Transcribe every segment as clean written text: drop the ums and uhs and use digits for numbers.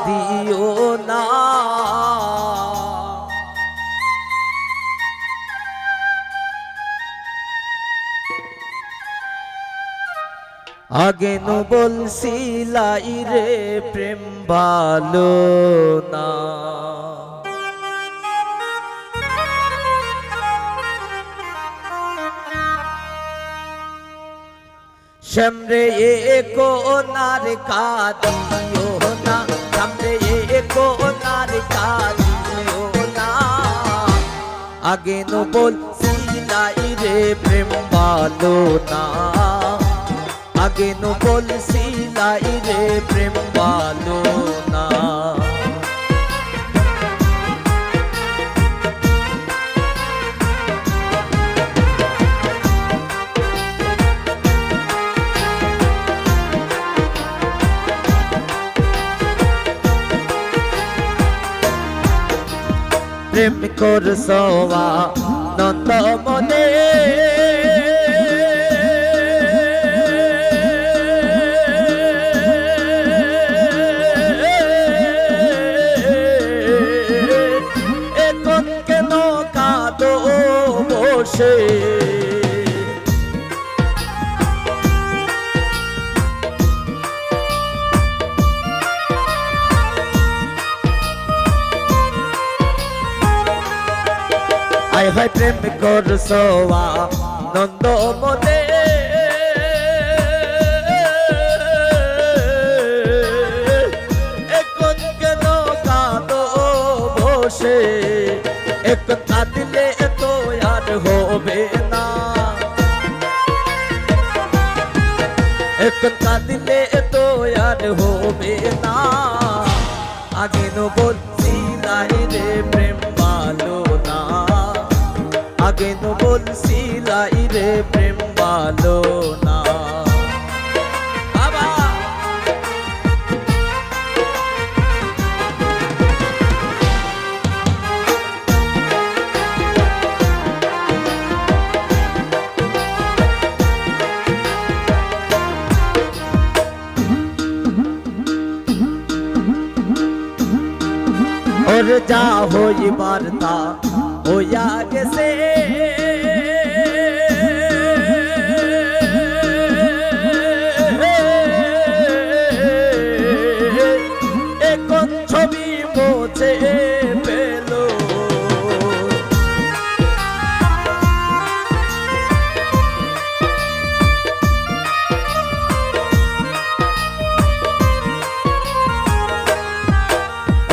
দিও না। আগে নু বলছিলাই রে প্রেম ভালো না। শ্যামরে কোনার কাঁদিও না, শ্যামরে কোনার কাঁদিও না। আগে নু বলছিলাই রে প্রেম ভালো না। আগে নু বলছিলাই রে প্রেম ভালো না। প্রেম করছো নন্দ মনে, এখন কেন কাঁদো বসে। আয় হায় প্রেম করছো নন্দ মনে, এখন কেন কাঁদো বসে। এখন কাঁদিলে তো আর হবে না, এখন কাঁদিলে তো আর হবে না। আগে নু বলছিলাই রে প্রেম ভালো না। আগে নু বলছিলাই রে প্রেম ভালো না। বাবা ওর যা হইবার তা হইয়া গেছে। এখন ছবি মুছে পেল,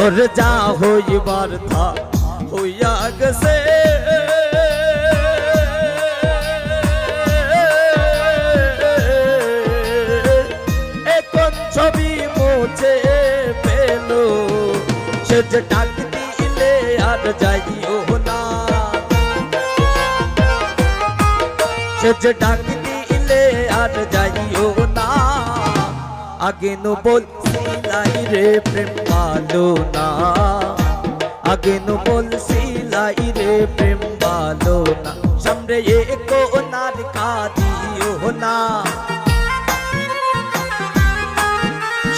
ওর যা হইবার তা হইয়া গেছে। এখন ছবি মুছে পেল, সে যে ডাক দিলে আর যাইও না, সে যে ডাক দিলে আর যাইও না। আগে নু বলছিলাই রে প্রেম ভালো না। আগে নু বলছিলাই রে প্রেম ভালো না। সামনে কোনার কাঁদিও না,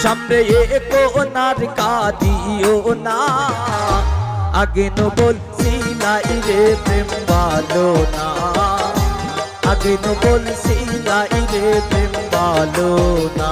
সামনে কোনার কাঁদিও না। আগে নু বলছিলাই রে প্রেম ভালো না। আগে নু বলছিলাই রে প্রেম ভালো না।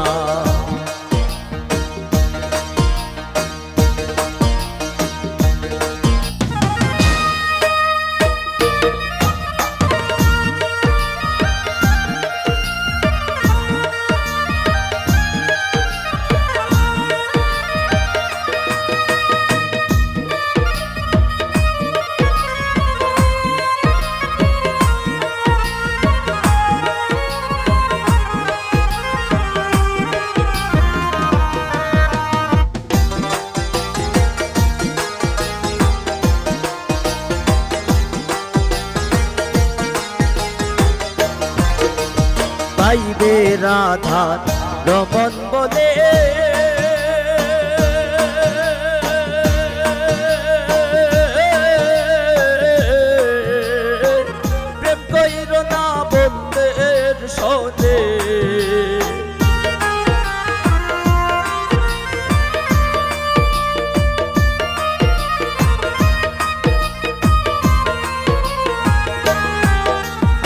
পাইবে রাধা রমন বলে, প্রেম কইর না বন্ধের সনে।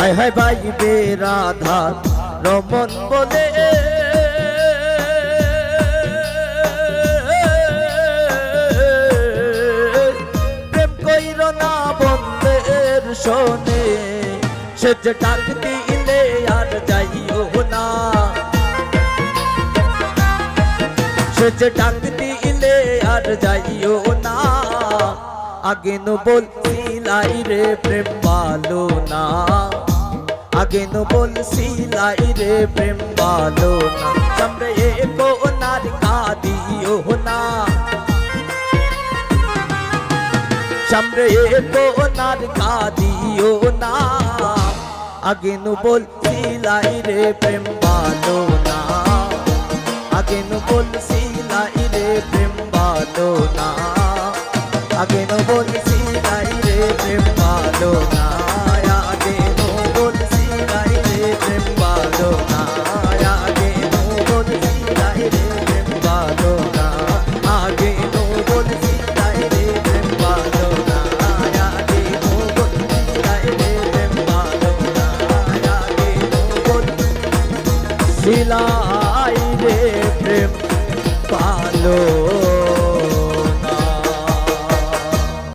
হায় হায় ভাইবে রাধা রমন বলে প্রেম কইর না বন্ধের শোনে সে যে ডাক দিলে আর যাইও না সে যে ডাক দিলে আর যাইও না আগে নো বলছিলাই রে প্রেম ভালো না আগে নো বলছিলাই রে প্রেম ভালো না সামনে কোনার কাঁদিও না সামনে কোনার কাঁদিও না আগে নো বলছিলাই রে প্রেম ভালো না আগে নো বলছিলাই রে প্রেম ভালো না আগে নো বলছিলাই রে প্রেম ভালো না আগে নো বলছিলাই রে প্রেম ভালো না আগে নো বলছিলাই রে প্রেম ভালো না আগে নো বলছিলাই রে প্রেম ভালো না আগে নো বলছিলাই রে প্রেম ভালো না আগে নো বলছিলাই রে প্রেম ভালো